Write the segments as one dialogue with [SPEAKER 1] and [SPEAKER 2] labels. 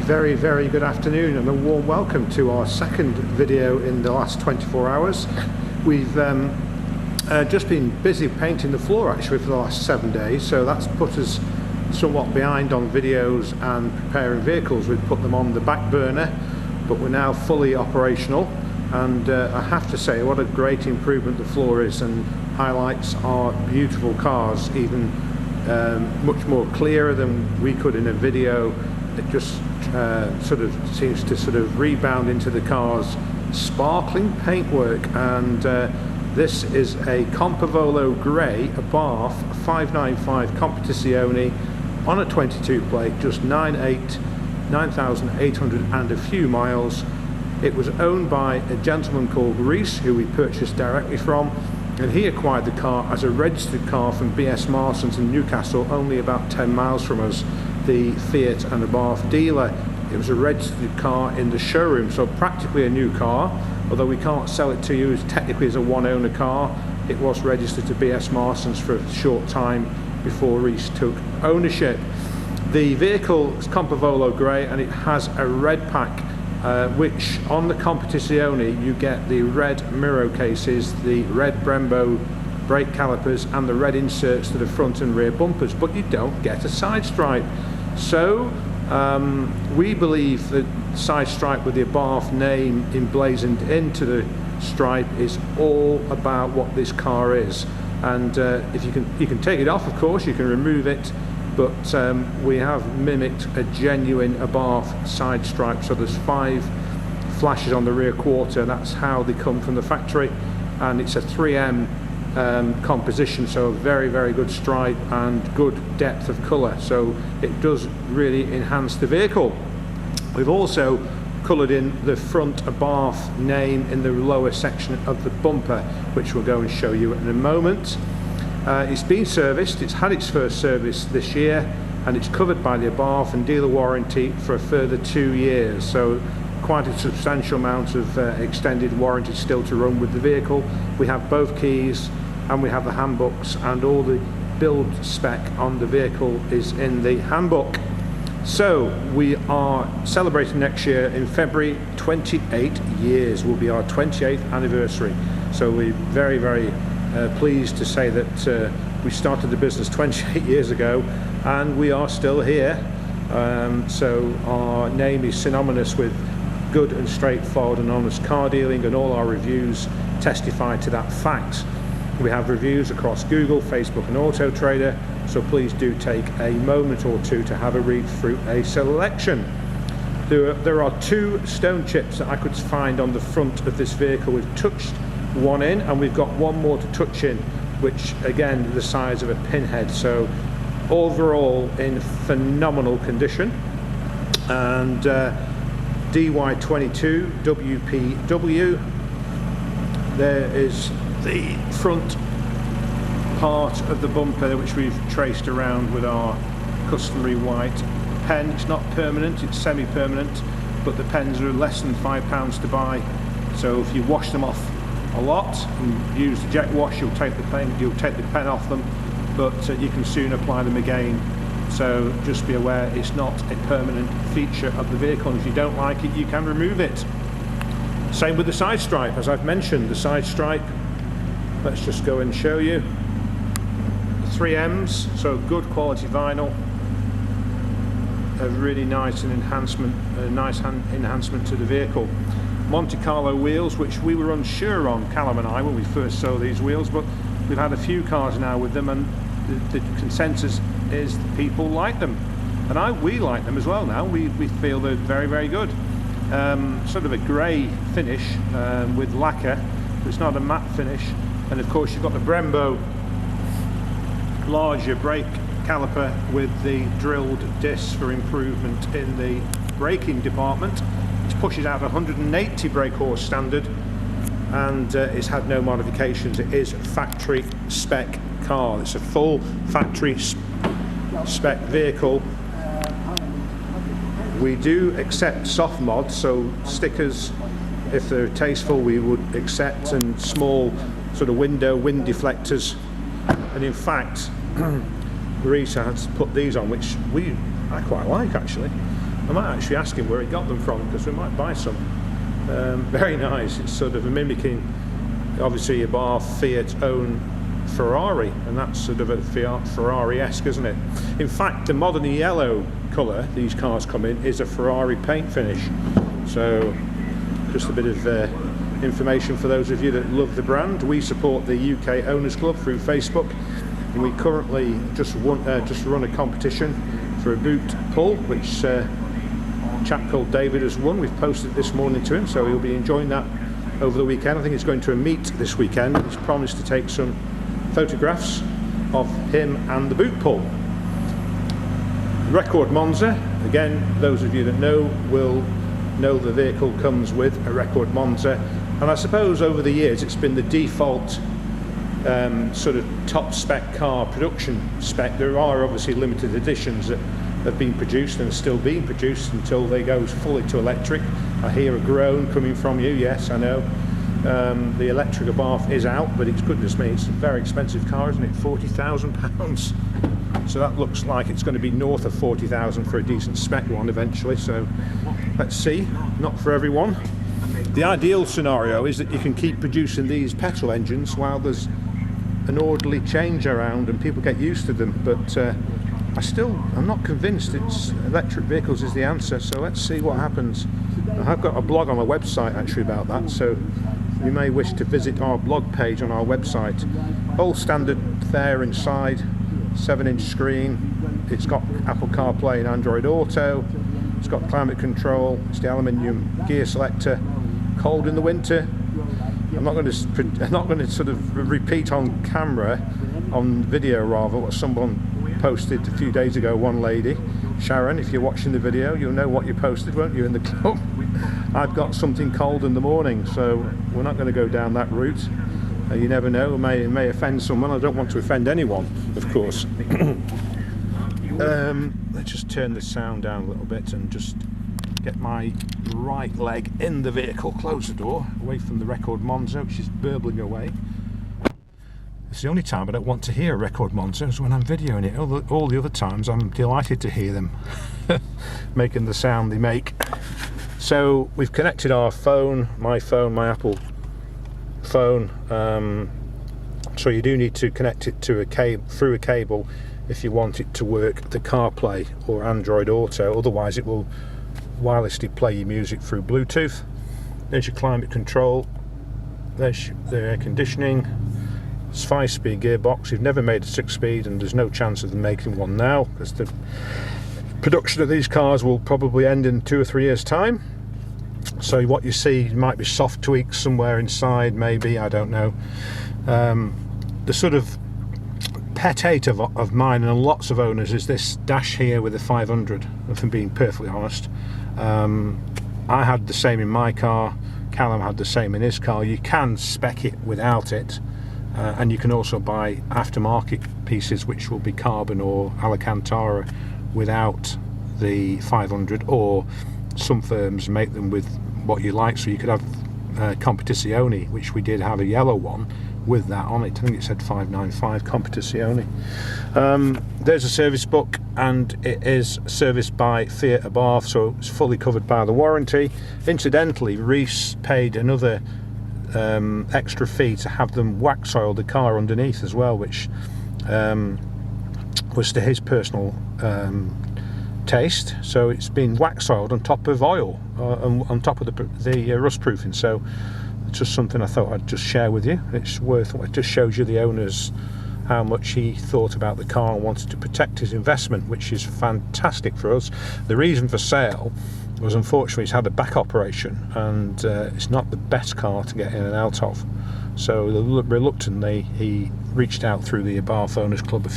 [SPEAKER 1] very good afternoon and a warm welcome to our second video in the last 24 hours. We've just been busy painting the floor actually for the last 7 days, so that's put us somewhat behind on videos and preparing vehicles. We've put them on the back burner, but we're now fully operational, and I have to say what a great improvement the floor is, and highlights our beautiful cars even much more clearer than we could in a video. It just sort of seems to sort of rebound into the car's sparkling paintwork, and this is a Campovolo Grey, Abarth 595 Competizione on a 22 plate, just 9,800 and a few miles. It was owned by a gentleman called Reese, who we purchased directly from, and he acquired the car as a registered car from B.S. Marston's in Newcastle, only about 10 miles from us, the Fiat and Abarth dealer. It was a registered car in the showroom, so practically a new car, although we can't sell it to you as technically as a one-owner car. It was registered to B.S. Marston's for a short time before Reese took ownership. The vehicle is Campovolo Grey, and it has a red pack, which on the Competizione you get the red mirror cases, the red Brembo brake calipers, and the red inserts to the front and rear bumpers, but you don't get a side stripe. So we believe that side stripe with the Abarth name emblazoned into the stripe is all about what this car is. And if you can take it off, of course, you can remove it, but we have mimicked a genuine Abarth side stripe. So there's 5 flashes on the rear quarter. That's how they come from the factory, and it's a 3M composition, so very good stripe and good depth of colour, so it does really enhance the vehicle. We've also coloured in the front Abarth name in the lower section of the bumper, which we'll go and show you in a moment. It's been serviced, it's had its first service this year, and it's covered by the Abarth and dealer warranty for a further 2 years, so quite a substantial amount of extended warranty still to run with the vehicle. We have both keys, and we have the handbooks, and all the build spec on the vehicle is in the handbook. So we are celebrating next year in February. 28 years will be our 28th anniversary, so we're very pleased to say that we started the business 28 years ago and we are still here. So our name is synonymous with good and straightforward and honest car dealing, and all our reviews testify to that fact. We have reviews across Google, Facebook and Auto Trader, so please do take a moment or two to have a read through a selection. There are 2 stone chips that I could find on the front of this vehicle. We've touched one in, and we've got one more to touch in, which again the size of a pinhead, so overall in phenomenal condition. And DY22 WPW, there is the front part of the bumper, which we've traced around with our customary white pen. It's not permanent, it's semi-permanent, but the pens are less than £5 to buy, so if you wash them off a lot and use the jet wash, you'll take the pen off them, but you can soon apply them again. So just be aware, it's not a permanent feature of the vehicle, and if you don't like it, you can remove it. Same with the side stripe, as I've mentioned. The side stripe, let's just go and show you. 3Ms, so good quality vinyl, a really nice enhancement to the vehicle. Monte Carlo wheels, which we were unsure on, Callum and I, when we first saw these wheels, but we've had a few cars now with them, and the consensus is that people like them, and we like them as well now. We feel they're very good. Sort of a grey finish with lacquer. It's not a matte finish, and of course you've got the Brembo larger brake caliper with the drilled discs for improvement in the braking department. It pushes out 180 brake horse standard, and it's had no modifications. It is factory spec car. It's a full factory spec vehicle. We do accept soft mods, so stickers, if they're tasteful, we would accept, and small sort of wind deflectors. And in fact, Reese has put these on, which I quite like actually. I might actually ask him where he got them from, because we might buy some. Very nice. It's sort of mimicking, obviously, Abarth Fiat own Ferrari, and that's sort of a Fiat Ferrari-esque, isn't it? In fact, the modern yellow colour these cars come in is a Ferrari paint finish. So just a bit of information for those of you that love the brand. We support the UK Owners Club through Facebook, and we currently just run a competition for a boot pull, which a chap called David has won. We've posted this morning to him, so he'll be enjoying that over the weekend. I think he's going to a meet this weekend. He's promised to take some photographs of him and the boot pull. Record Monza, again, those of you that know will know the vehicle comes with a Record Monza, and I suppose over the years it's been the default sort of top spec car production spec. There are obviously limited editions that have been produced and are still being produced until they go fully to electric. I hear a groan coming from you. Yes, I know. The electric Abarth is out, but it's, goodness me, it's a very expensive car, isn't it? £40,000. So that looks like it's going to be north of 40,000 for a decent spec one eventually. So let's see. Not for everyone. The ideal scenario is that you can keep producing these petrol engines while there's an orderly change around and people get used to them. But I'm not convinced it's electric vehicles is the answer. So let's see what happens. I've got a blog on my website actually about that, so you may wish to visit our blog page on our website. All standard fare inside, 7-inch screen. It's got Apple CarPlay and Android Auto. It's got climate control. It's the aluminium gear selector. Cold in the winter. I'm not going to sort of repeat on camera, on video rather, what someone posted a few days ago. One lady, Sharon, if you're watching the video, you'll know what you posted, won't you, in the club? I've got something cold in the morning, so we're not going to go down that route. You never know, it may offend someone. I don't want to offend anyone, of course. Let's just turn the sound down a little bit and just get my right leg in the vehicle, close the door, away from the Record Monza, which is burbling away. It's the only time I don't want to hear a Record Monza is when I'm videoing it. All the other times I'm delighted to hear them making the sound they make. So we've connected our phone, my Apple phone. So you do need to connect it to through a cable if you want it to work the CarPlay or Android Auto. Otherwise it will wirelessly play your music through Bluetooth. There's your climate control. There's the air conditioning. It's 5-speed gearbox. We've never made a 6-speed, and there's no chance of them making one now because the production of these cars will probably end in 2 or 3 years' time. So what you see might be soft tweaks somewhere inside, maybe, I don't know. The sort of pet hate of mine and lots of owners is this dash here with a 500, if I'm being perfectly honest. I had the same in my car, Callum had the same in his car. You can spec it without it, and you can also buy aftermarket pieces which will be carbon or Alcantara without the 500, or some firms make them with what you like. So you could have Competizione, which we did have a yellow one with that on it. I think it said 595 Competizione. There's a service book, and it is serviced by Fiat Abarth, so it's fully covered by the warranty. Incidentally, Reese paid another extra fee to have them wax oil the car underneath as well, which was to his personal taste. So it's been wax oiled on top of oil, on top of the rust proofing. So it's just something I thought I'd just share with you. It's worth it. Just shows you the owner's how much he thought about the car and wanted to protect his investment, which is fantastic for us. The reason for sale was, unfortunately, he's had a back operation, and it's not the best car to get in and out of. So reluctantly he reached out through the Abarth Owners Club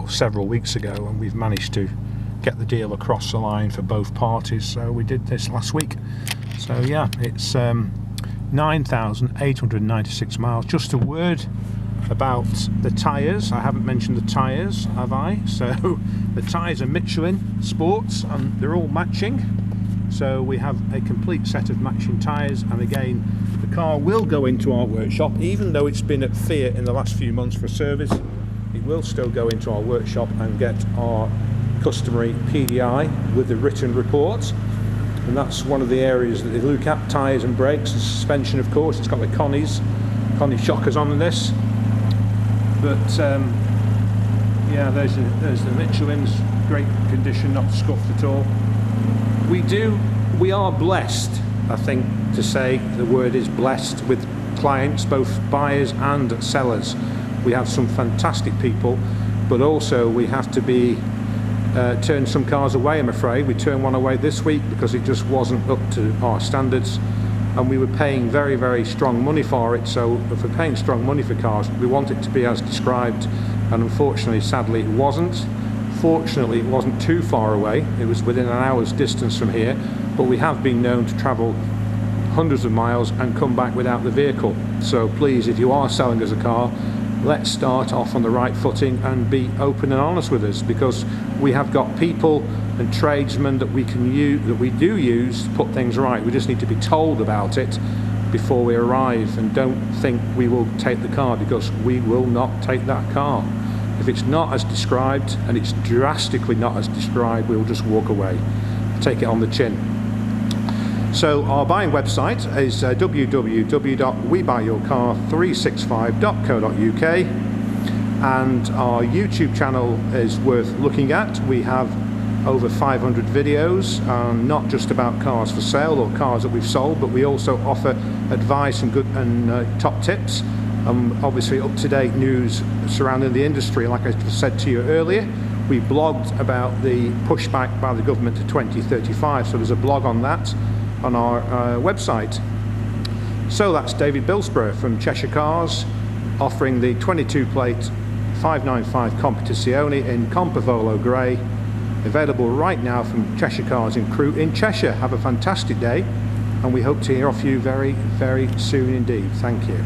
[SPEAKER 1] several weeks ago, and we've managed to get the deal across the line for both parties. So we did this last week. So yeah, it's 9,896 miles. Just a word about the tyres. I haven't mentioned the tyres, have I? So the tyres are Michelin Sports, and they're all matching. So we have a complete set of matching tyres, and again, the car will go into our workshop. Even though it's been at Fiat in the last few months for service, it will still go into our workshop and get our customary PDI with the written report, and that's one of the areas that they look at: tyres and brakes and suspension. Of course, it's got the Connie shockers on this, but yeah, there's the Michelin's, great condition, not scuffed at all. We are blessed, I think, to say the word is blessed, with clients, both buyers and sellers. We have some fantastic people, but also we have to be turn some cars away, I'm afraid. We turned one away this week because it just wasn't up to our standards, and we were paying very, very strong money for it. So if we're paying strong money for cars, we want it to be as described, and unfortunately, sadly, it wasn't. Fortunately, it wasn't too far away. It was within an hour's distance from here, but we have been known to travel hundreds of miles and come back without the vehicle. So please, if you are selling us a car, let's start off on the right footing and be open and honest with us, because we have got people and tradesmen that we can use, that we do use to put things right. We just need to be told about it before we arrive, and don't think we will take the car, because we will not take that car. If it's not as described, and it's drastically not as described, we'll just walk away, take it on the chin. So our buying website is www.webuyyourcar365.co.uk, and our YouTube channel is worth looking at. We have over 500 videos, not just about cars for sale or cars that we've sold, but we also offer advice and good and top tips. Obviously up-to-date news surrounding the industry. Like I said to you earlier, we blogged about the pushback by the government to 2035, so there's a blog on that on our website. So that's David Bilsborough from Cheshire Cars, offering the 22 plate 595 Competizione in Campovolo Grey, available right now from Cheshire Cars in Crewe in Cheshire. Have a fantastic day, and we hope to hear off you very, very soon indeed. Thank you.